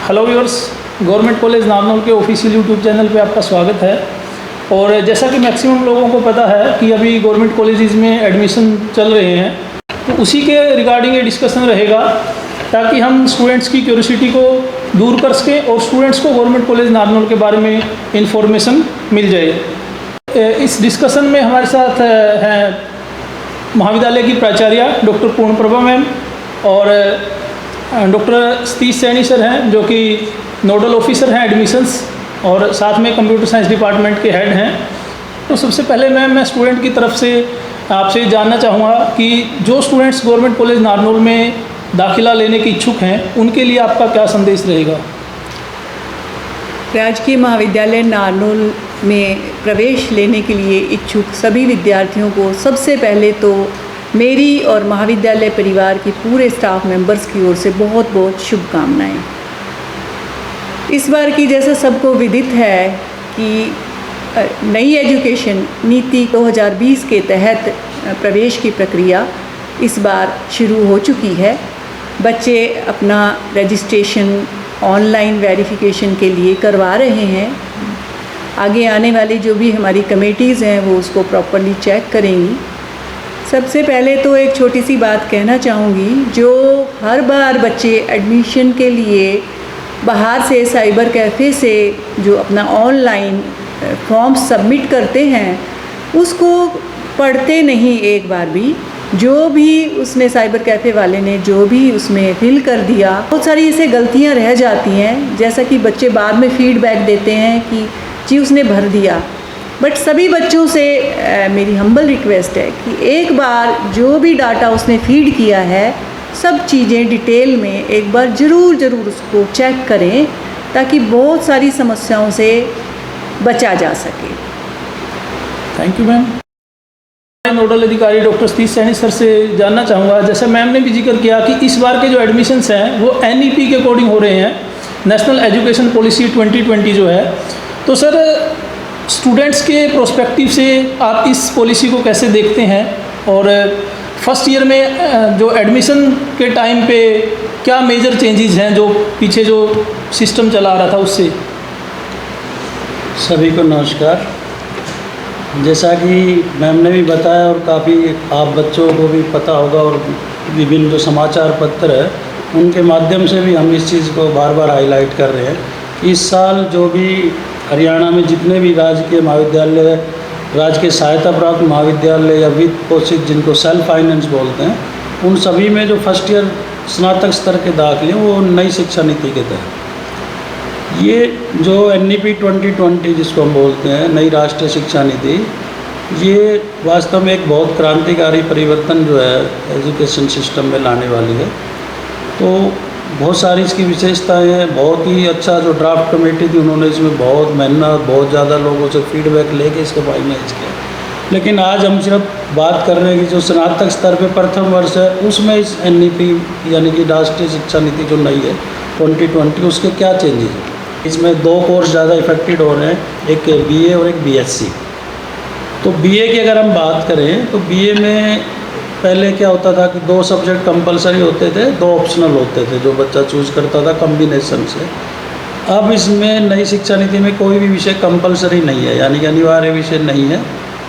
Hello viewers, government college Narnaul के official YouTube channel पे आपका स्वागत है। और जैसा कि मैक्सिमम लोगों को पता है कि अभी गवर्नमेंट कॉलेजेस में एडमिशन चल रहे हैं, तो उसी के रिगार्डिंग ये डिस्कशन रहेगा ताकि हम स्टूडेंट्स की क्यूरियोसिटी को दूर कर सकें और स्टूडेंट्स को गवर्नमेंट कॉलेज नारनौल के बारे में इंफॉर्मेशन मिल जाए। इस डिस्कशन में हमारे साथ हैं महाविद्यालय की प्राचार्य डॉक्टर पूर्णप्रभा मैम और डॉक्टर सतीश सैनी सर हैं, जो कि नोडल ऑफिसर हैं एडमिशन्स और साथ में कंप्यूटर साइंस डिपार्टमेंट के हेड हैं। तो सबसे पहले मैम, मैं स्टूडेंट की तरफ से आपसे जानना चाहूँगा कि जो स्टूडेंट्स गवर्नमेंट कॉलेज नारनौल में दाखिला लेने के इच्छुक हैं, उनके लिए आपका क्या संदेश रहेगा? राजकीय महाविद्यालय नारनौल में प्रवेश लेने के लिए इच्छुक सभी विद्यार्थियों को सबसे पहले तो मेरी और महाविद्यालय परिवार की पूरे स्टाफ मेंबर्स की ओर से बहुत बहुत शुभकामनाएं। इस बार की जैसा सबको विदित है कि नई एजुकेशन नीति 2020 के तहत प्रवेश की प्रक्रिया इस बार शुरू हो चुकी है। बच्चे अपना रजिस्ट्रेशन ऑनलाइन वेरिफिकेशन के लिए करवा रहे हैं। आगे आने वाली जो भी हमारी कमेटीज़ हैं वो उसको प्रॉपरली चेक करेंगी। सबसे पहले तो एक छोटी सी बात कहना चाहूँगी, जो हर बार बच्चे एडमिशन के लिए बाहर से साइबर कैफ़े से जो अपना ऑनलाइन फॉर्म सबमिट करते हैं उसको पढ़ते नहीं एक बार भी। जो भी उसने साइबर कैफ़े वाले ने जो भी उसमें फिल कर दिया, बहुत सारी ऐसे गलतियां रह जाती हैं, जैसा कि बच्चे बाद में फीडबैक देते हैं कि जी उसने भर दिया। बट सभी बच्चों से मेरी हम्बल रिक्वेस्ट है कि एक बार जो भी डाटा उसने फीड किया है, सब चीज़ें डिटेल में एक बार ज़रूर उसको चेक करें, ताकि बहुत सारी समस्याओं से बचा जा सके। Thank you ma'am. नोडल अधिकारी डॉक्टर सतीश सैनी सर से जानना चाहूँगा, जैसे मैम ने भी जिक्र किया कि इस बार के जो एडमिशन्स हैं वो NEP के अकॉर्डिंग हो रहे हैं, नेशनल एजुकेशन पॉलिसी 2020 जो है। तो सर, स्टूडेंट्स के प्रोस्पेक्टिव से आप इस पॉलिसी को कैसे देखते हैं और फर्स्ट ईयर में जो एडमिशन के टाइम पे क्या मेजर चेंजेस हैं जो पीछे जो सिस्टम चला रहा था उससे? सभी को नमस्कार। जैसा कि मैम ने भी बताया और काफ़ी आप बच्चों को भी पता होगा और विभिन्न जो समाचार पत्र है उनके माध्यम से भी हम इस चीज़ को बार बार हाईलाइट कर रहे हैं। इस साल जो भी हरियाणा में जितने भी राजकीय महाविद्यालय, राजकीय सहायता प्राप्त महाविद्यालय या वित्त पोषित जिनको सेल्फ फाइनेंस बोलते हैं, उन सभी में जो फर्स्ट ईयर स्नातक स्तर के दाखिले वो नई शिक्षा नीति के तहत ये जो NEP 2020 जिसको हम बोलते हैं, नई राष्ट्रीय शिक्षा नीति, ये वास्तव में एक बहुत क्रांतिकारी परिवर्तन जो है एजुकेशन सिस्टम में लाने वाली है। तो बहुत सारी इसकी विशेषताएं हैं। बहुत ही अच्छा जो ड्राफ्ट कमेटी थी, उन्होंने इसमें बहुत मेहनत, बहुत ज़्यादा लोगों से फीडबैक लेके इसको फाइनलाइज किया। लेकिन आज हम सिर्फ बात कर रहे हैं कि जो स्नातक स्तर पे प्रथम वर्ष है उसमें इस NEP यानी कि राष्ट्रीय शिक्षा नीति जो नई है 2020, उसके क्या चेंजेस हैं। इसमें दो कोर्स ज़्यादा इफेक्टेड हो रहे हैं, एक BA और एक BSc। तो BA की अगर हम बात करें तो BA में पहले क्या होता था कि 2 सब्जेक्ट कंपलसरी होते थे, 2 ऑप्शनल होते थे, जो बच्चा चूज़ करता था कम्बिनेशन से। अब इसमें नई शिक्षा नीति में कोई भी विषय कंपलसरी नहीं है, यानी कि अनिवार्य विषय नहीं है।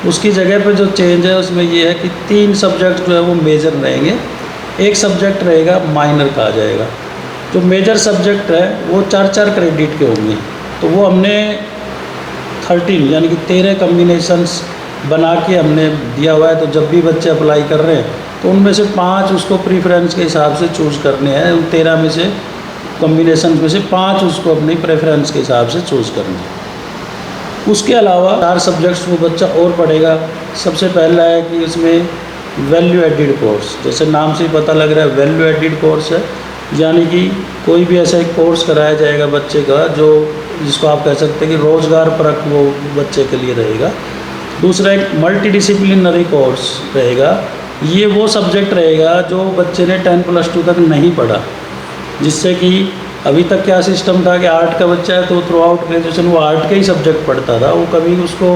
उसकी जगह पर जो चेंज है उसमें ये है कि 3 सब्जेक्ट जो है वो मेजर रहेंगे, एक सब्जेक्ट रहेगा माइनर कहा जाएगा। जो मेजर सब्जेक्ट है वो 4-4 क्रेडिट के होंगे। तो वो हमने 13 यानी कि 13 कम्बिनेशंस बना के हमने दिया हुआ है। तो जब भी बच्चे अप्लाई कर रहे हैं तो उनमें से 5 उसको प्रीफ्रेंस के हिसाब से चूज़ करने हैं। उन 13 में से कम्बिनेशन में से 5 उसको अपनी प्रेफरेंस के हिसाब से चूज़ करने हैं। उसके अलावा 4 सब्जेक्ट्स वो बच्चा और पढ़ेगा। सबसे पहला है कि इसमें वैल्यू एडिड कोर्स, जैसे नाम से ही पता लग रहा है वैल्यू एडिड कोर्स है, यानी कि कोई भी ऐसा एक कोर्स कराया जाएगा बच्चे का जो जिसको आप कह सकते हैं कि रोज़गार परक वो बच्चे के लिए रहेगा। दूसरा एक मल्टी डिसिप्लिनरी कोर्स रहेगा। ये वो सब्जेक्ट रहेगा जो बच्चे ने 10+2 तक नहीं पढ़ा, जिससे कि अभी तक क्या सिस्टम था कि आर्ट का बच्चा है तो थ्रू आउट ग्रेजुएशन वो आर्ट के ही सब्जेक्ट पढ़ता था। वो कभी उसको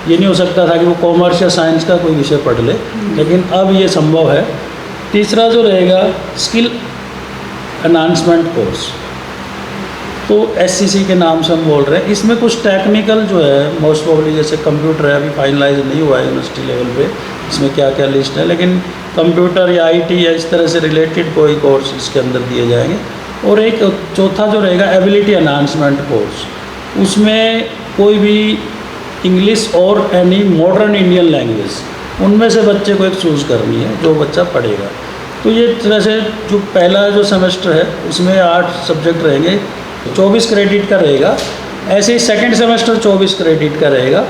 ये नहीं हो सकता था कि वो कॉमर्स या साइंस का कोई विषय पढ़ ले, लेकिन अब ये संभव है। तीसरा जो रहेगा स्किल एनहांसमेंट कोर्स, तो SCC के नाम से हम बोल रहे हैं। इसमें कुछ टेक्निकल जो है मोस्ट प्रोबेबली जैसे कंप्यूटर है, अभी फाइनलाइज नहीं हुआ है यूनिवर्सिटी लेवल पे इसमें क्या क्या लिस्ट है, लेकिन कंप्यूटर या IT या इस तरह से रिलेटेड कोई कोर्स इसके अंदर दिए जाएंगे। और एक चौथा जो रहेगा एबिलिटी एनहांसमेंट कोर्स, उसमें कोई भी इंग्लिश और एनी मॉडर्न इंडियन लैंग्वेज उनमें से बच्चे को एक चूज़ करनी है जो बच्चा पढ़ेगा। तो ये तरह से जो पहला जो सेमेस्टर है उसमें 8 सब्जेक्ट रहेंगे, 24 क्रेडिट का रहेगा। ऐसे ही सेकंड सेमेस्टर 24 क्रेडिट का रहेगा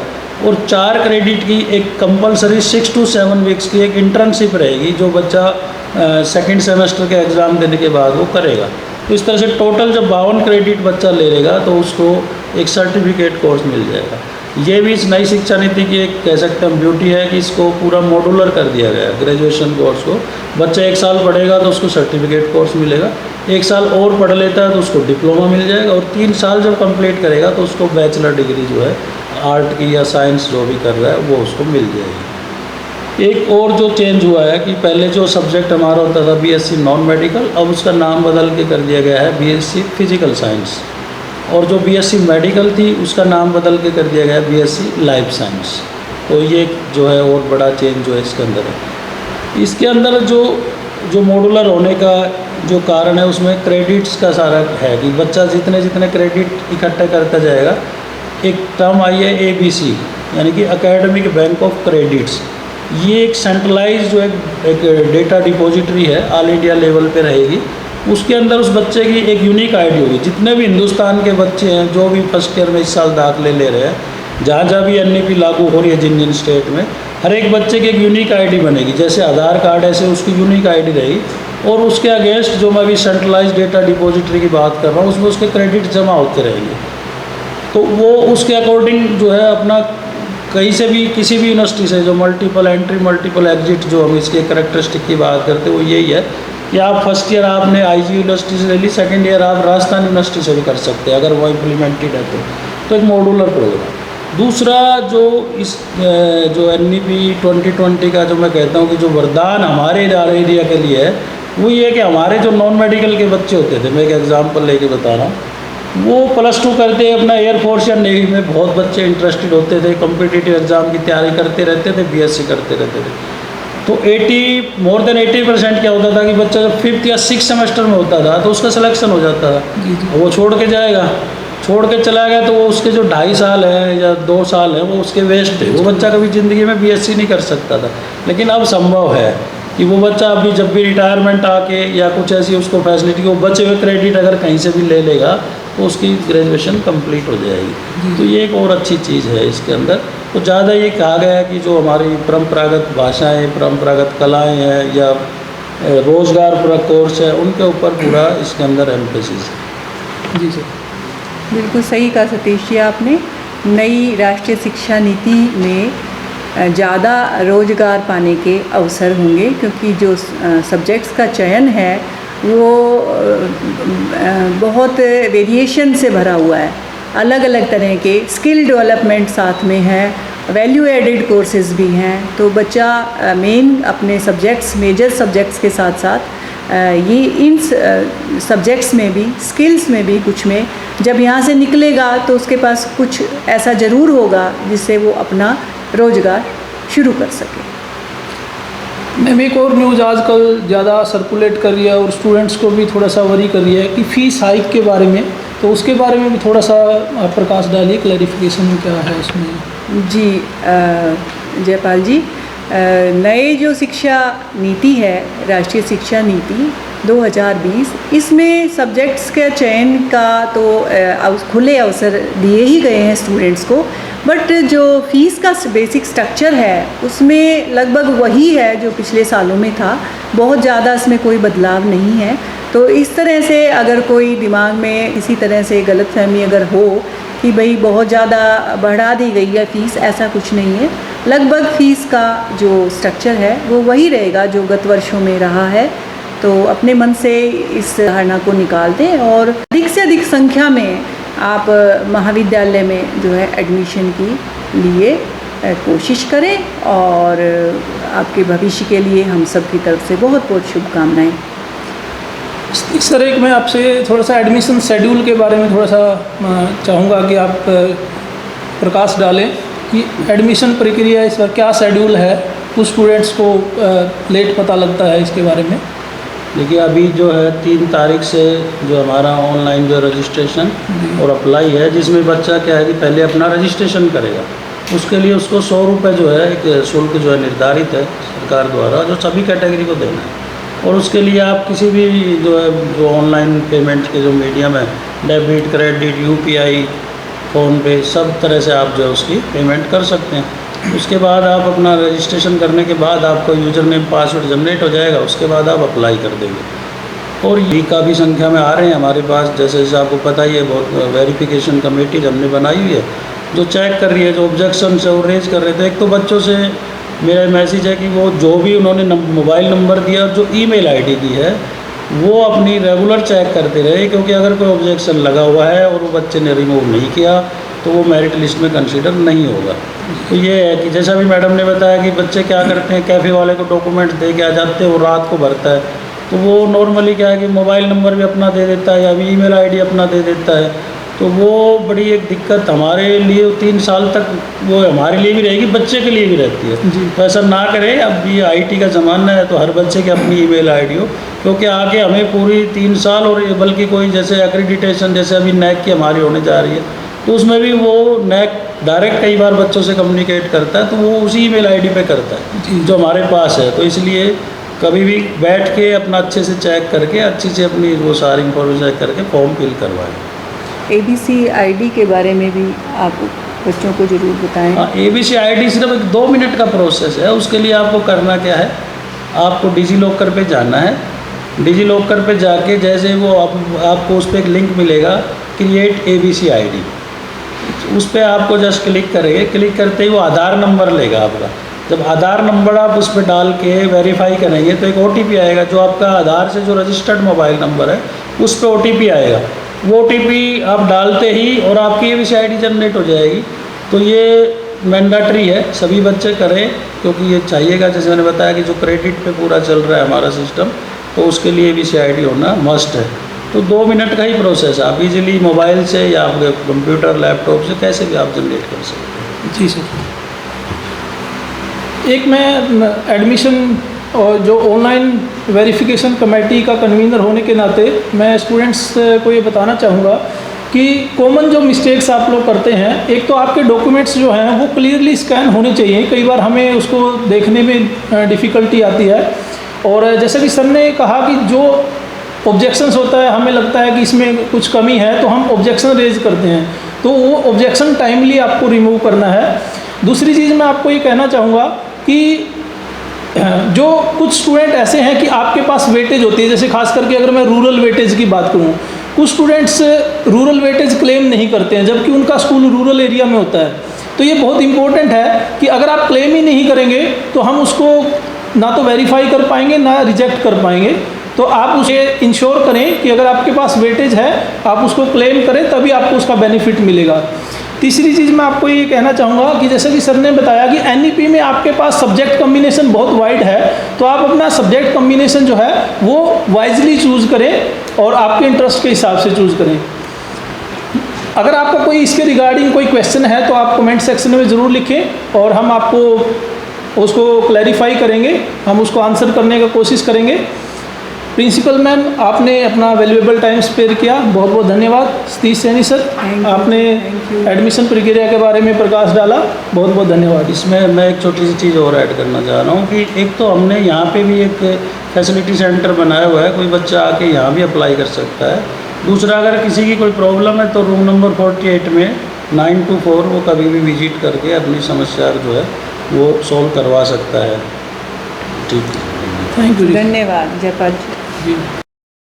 और 4 क्रेडिट की एक कंपलसरी 6 to 7 वीक्स की एक इंटर्नशिप रहेगी जो बच्चा सेकंड सेमेस्टर के एग्ज़ाम देने के बाद वो करेगा। तो इस तरह से टोटल जब 52 क्रेडिट बच्चा ले लेगा तो उसको एक सर्टिफिकेट कोर्स मिल जाएगा। ये भी इस नई शिक्षा नीति की एक कह सकते हैं ब्यूटी है कि इसको पूरा मॉड्यूलर कर दिया गया है। ग्रेजुएशन कोर्स को बच्चा 1 साल पढ़ेगा तो उसको सर्टिफिकेट कोर्स मिलेगा, 1 साल और पढ़ लेता है तो उसको डिप्लोमा मिल जाएगा, और 3 साल जब कंप्लीट करेगा तो उसको बैचलर डिग्री जो है आर्ट की या साइंस जो भी कर रहा है वो उसको मिल जाएगी। एक और जो चेंज हुआ है कि पहले जो सब्जेक्ट हमारा होता था BSc नॉन मेडिकल, अब उसका नाम बदल के कर दिया गया है BSc फिजिकल साइंस, और जो BSc मेडिकल थी उसका नाम बदल के कर दिया गया है BSc लाइफ साइंस। तो ये जो है और बड़ा चेंज जो है इसके अंदर है। इसके अंदर जो मॉड्यूलर होने का जो कारण है उसमें क्रेडिट्स का सारा है कि बच्चा जितने जितने क्रेडिट इकट्ठा करता जाएगा। एक टर्म आई है ABC यानी कि एकेडमिक बैंक ऑफ क्रेडिट्स। ये एक सेंट्रलाइज जो एक डेटा डिपॉजिटरी है, ऑल इंडिया लेवल पे रहेगी। उसके अंदर उस बच्चे की एक यूनिक आईडी होगी। जितने भी हिंदुस्तान के बच्चे हैं जो भी फर्स्ट ईयर में इस साल दाखिले ले रहे हैं, जहाँ जहाँ भी NEP लागू हो रही है जिन जिन स्टेट में, हर एक बच्चे की एक यूनिक आईडी बनेगी। जैसे आधार कार्ड ऐसे उसकी यूनिक आईडी रहेगी, और उसके अगेंस्ट जो मैं अभी सेंट्रलाइज डेटा डिपॉजिटरी की बात कर रहा हूँ उसमें उसके क्रेडिट जमा होते रहेंगे। तो वो उसके अकॉर्डिंग जो है अपना कहीं से भी किसी भी यूनिवर्सिटी से जो मल्टीपल एंट्री मल्टीपल एग्जिट जो हम इसके करेक्टरिस्टिक की बात करते हैं वो यही है कि आप फर्स्ट ईयर आपने IG यूनिवर्सिटी से ले ली, सेकंड ईयर आप राजस्थान यूनिवर्सिटी से भी कर सकते हैं अगर वो इम्प्लीमेंटेड है तो एक मॉड्यूलर प्रोग्राम। दूसरा जो इस जो NEP 2020 का जो मैं कहता हूँ कि जो वरदान हमारे एरिया के लिए है वो ये है कि हमारे जो नॉन मेडिकल के बच्चे होते थे, मैं एक एग्जांपल लेके बता रहा हूँ, वो +2 करते अपना एयरफोर्स या नेवी में बहुत बच्चे इंटरेस्टेड होते थे, कॉम्पिटिटिव एग्ज़ाम की तैयारी करते रहते थे, BSc करते रहते थे। तो मोर देन 80% क्या होता था कि बच्चा जब 5th या 6th सेमेस्टर में होता था तो उसका सिलेक्शन हो जाता था। वो छोड़ के जाएगा, छोड़ के चला गया तो वो उसके जो 2.5 साल है या 2 साल है वो उसके वेस्ट थे। वो बच्चा कभी ज़िंदगी में BSc नहीं कर सकता था। लेकिन अब संभव है कि वो बच्चा अभी जब भी रिटायरमेंट आके या कुछ ऐसी उसको फैसिलिटी को बचे हुए क्रेडिट अगर कहीं से भी ले लेगा तो उसकी ग्रेजुएशन कंप्लीट हो जाएगी। तो ये एक और अच्छी चीज़ है इसके अंदर। तो ज़्यादा ये कहा गया है कि जो हमारी परंपरागत भाषाएं, परंपरागत कलाएं हैं या रोज़गार पूरा कोर्स है उनके ऊपर पूरा इसके अंदर एम्फेसिस है। जी सर, बिल्कुल सही कहा सतीश जी आपने। नई राष्ट्रीय शिक्षा नीति में ज़्यादा रोज़गार पाने के अवसर होंगे क्योंकि जो सब्जेक्ट्स का चयन है वो बहुत वेरिएशन से भरा हुआ है। अलग अलग तरह के स्किल डेवलपमेंट साथ में है, वैल्यू एडेड कोर्सेज़ भी हैं। तो बच्चा मेन अपने सब्जेक्ट्स, मेजर सब्जेक्ट्स के साथ साथ ये इन सब्जेक्ट्स में भी, स्किल्स में भी कुछ में जब यहाँ से निकलेगा तो उसके पास कुछ ऐसा ज़रूर होगा जिससे वो अपना रोज़गार शुरू कर सके। मैम एक और न्यूज़ आजकल ज़्यादा सर्कुलेट कर रही है और स्टूडेंट्स को भी थोड़ा सा वरी कर रही है कि फ़ीस हाइक के बारे में, तो उसके बारे में भी थोड़ा सा आप प्रकाश डालिए, क्लैरिफिकेशन क्या है उसमें। जी जयपाल जी, नए जो शिक्षा नीति है, राष्ट्रीय शिक्षा नीति 2020, इसमें सब्जेक्ट्स के चयन का तो खुले अवसर दिए ही गए हैं स्टूडेंट्स को, बट जो फ़ीस का बेसिक स्ट्रक्चर है उसमें लगभग वही है जो पिछले सालों में था। बहुत ज़्यादा इसमें कोई बदलाव नहीं है। तो इस तरह से अगर कोई दिमाग में इसी तरह से गलतफहमी अगर हो कि भाई बहुत ज़्यादा बढ़ा दी गई है फ़ीस, ऐसा कुछ नहीं है। लगभग फ़ीस का जो स्ट्रक्चर है वो वही रहेगा जो गत वर्षों में रहा है। तो अपने मन से इस धारणा को निकाल दें और अधिक से अधिक संख्या में आप महाविद्यालय में जो है एडमिशन के लिए कोशिश करें, और आपके भविष्य के लिए हम सब की तरफ से बहुत बहुत शुभकामनाएं। सर एक मैं आपसे थोड़ा सा एडमिशन शेड्यूल के बारे में थोड़ा सा चाहूँगा कि आप प्रकाश डालें कि एडमिशन प्रक्रिया इस बार क्या शेड्यूल है, कुछ स्टूडेंट्स को लेट पता लगता है, इसके बारे में। देखिए अभी जो है 3 तारीख से जो हमारा ऑनलाइन जो रजिस्ट्रेशन और अप्लाई है, जिसमें बच्चा क्या है कि पहले अपना रजिस्ट्रेशन करेगा, उसके लिए उसको 100 रुपये जो है एक शुल्क जो है निर्धारित है सरकार द्वारा, जो सभी कैटेगरी को देना है। और उसके लिए आप किसी भी जो है जो ऑनलाइन पेमेंट के जो मीडियम है, डेबिट, क्रेडिट, यूपीआई, फ़ोनपे, सब तरह से आप जो है उसकी पेमेंट कर सकते हैं। उसके बाद आप अपना रजिस्ट्रेशन करने के बाद आपका यूज़र नेम पासवर्ड जनरेट हो जाएगा, उसके बाद आप अप्लाई कर देंगे। और ये काफ़ी संख्या में आ रहे हैं हमारे पास, जैसे जैसे आपको पता ही है, बहुत वेरिफिकेशन कमेटी हमने बनाई हुई है जो चेक कर रही है, जो ऑब्जेक्शन है वो रेज कर रहे थे। एक तो बच्चों से मेरा मैसेज है कि वो जो भी उन्होंने मोबाइल नंबर दिया और जो ईमेल आईडी दी है वो अपनी रेगुलर चेक करते रहे, क्योंकि अगर कोई ऑब्जेक्शन लगा हुआ है और वो बच्चे ने रिमूव नहीं किया तो वो मेरिट लिस्ट में कंसीडर नहीं होगा। तो ये है कि जैसा भी मैडम ने बताया कि बच्चे क्या करते हैं, कैफ़े वाले को डॉक्यूमेंट दे के आ जाते हैं, वो रात को भरता है, तो वो नॉर्मली क्या है कि मोबाइल नंबर भी अपना दे देता है या ईमेल आईडी अपना दे देता है। तो वो बड़ी एक दिक्कत हमारे लिए 3 साल तक वो हमारे लिए भी रहेगी, बच्चे के लिए भी रहती है। तो ऐसा ना करें, अब ये आईटी का ज़माना है तो हर बच्चे की अपनी ईमेल आईडी हो, क्योंकि आगे हमें पूरी 3 साल और बल्कि कोई जैसे एक्रेडिटेशन जैसे अभी नैक की हमारी होने जा रही है, तो उसमें भी वो नैक डायरेक्ट कई बार बच्चों से कम्युनिकेट करता है, तो वो उसी ईमेल आईडी पे करता है जो हमारे पास है। तो इसलिए कभी भी बैठ के अपना अच्छे से चेक करके अच्छी से अपनी वो सारी इंफॉर्मेशन चेक करके फॉर्म फिल करवाएं। ABC ID के बारे में भी आप बच्चों को ज़रूर बताएं। हाँ, ABC ID सिर्फ एक 2 मिनट का प्रोसेस है। उसके लिए आपको करना क्या है, आपको डिजी लॉकर पे जाना है। डिजी लॉकर पे जाके जैसे वो आपको उस पर एक लिंक मिलेगा, क्रिएट ABC ID, उस पर आपको जस्ट क्लिक करेंगे। क्लिक करते ही वो आधार नंबर लेगा आपका। जब आधार नंबर आप उस पर डाल के वेरीफाई करेंगे तो एक OTP आएगा, जो आपका आधार से जो रजिस्टर्ड मोबाइल नंबर है उस पर OTP आएगा। वो OTP आप डालते ही और आपकी ABC ID जनरेट हो जाएगी। तो ये मैंडेटरी है, सभी बच्चे करें, क्योंकि ये चाहिएगा। जैसे मैंने बताया कि जो क्रेडिट पे पूरा चल रहा है हमारा सिस्टम, तो उसके लिए ABC ID होना मस्ट है। तो 2 मिनट का ही प्रोसेस है, आप इजीली मोबाइल से या आपके कंप्यूटर लैपटॉप से कैसे भी आप जनरेट कर सकते हैं। जी सर। एक मैं एडमिशन और जो ऑनलाइन वेरिफिकेशन कमेटी का कन्वीनर होने के नाते मैं स्टूडेंट्स को ये बताना चाहूँगा कि कॉमन जो मिस्टेक्स आप लोग करते हैं, एक तो आपके डॉक्यूमेंट्स जो हैं वो क्लियरली स्कैन होने चाहिए। कई बार हमें उसको देखने में डिफ़िकल्टी आती है। और जैसा कि सर ने कहा कि जो ऑब्जेक्शंस होता है, हमें लगता है कि इसमें कुछ कमी है तो हम ऑब्जेक्शन रेज करते हैं, तो वो ऑब्जेक्शन टाइमली आपको रिमूव करना है। दूसरी चीज़ मैं आपको ये कहना चाहूँगा कि जो कुछ स्टूडेंट ऐसे हैं कि आपके पास वेटेज होती है, जैसे खास करके अगर मैं रूरल वेटेज की बात करूँ, कुछ स्टूडेंट्स रूरल वेटेज क्लेम नहीं करते हैं जबकि उनका स्कूल रूरल एरिया में होता है। तो ये बहुत इंपॉर्टेंट है कि अगर आप क्लेम ही नहीं करेंगे तो हम उसको ना तो वेरीफाई कर पाएंगे ना रिजेक्ट कर पाएंगे। तो आप उसे इंश्योर करें कि अगर आपके पास वेटेज है आप उसको क्लेम करें, तभी आपको उसका बेनिफिट मिलेगा। तीसरी चीज़ मैं आपको ये कहना चाहूँगा कि जैसे कि सर ने बताया कि NEP में आपके पास सब्जेक्ट कम्बिनेशन बहुत वाइड है, तो आप अपना सब्जेक्ट कम्बिनेशन जो है वो वाइजली चूज़ करें और आपके इंटरेस्ट के हिसाब से चूज़ करें। अगर आपका कोई इसके रिगार्डिंग कोई क्वेश्चन है तो आप कमेंट सेक्शन में ज़रूर लिखें और हम आपको उसको क्लैरिफाई करेंगे, हम उसको आंसर करने का कोशिश करेंगे। प्रिंसिपल मैम, आपने अपना वैल्यूएबल टाइम स्पेयर किया, बहुत बहुत धन्यवाद। सतीश सैनी सर, आपने एडमिशन प्रक्रिया के बारे में प्रकाश डाला, बहुत बहुत धन्यवाद। इसमें मैं एक छोटी सी चीज़ और ऐड करना चाह रहा हूँ कि एक तो हमने यहाँ पे भी एक फैसिलिटी सेंटर बनाया हुआ है, कोई बच्चा आके यहाँ भी अप्लाई कर सकता है। दूसरा, अगर किसी की कोई प्रॉब्लम है तो रूम नंबर 48 में 924 वो कभी भी विजिट करके अपनी समस्या जो है वो सॉल्व करवा सकता है। ठीक है, थैंक यू। धन्यवाद जयपाल जी।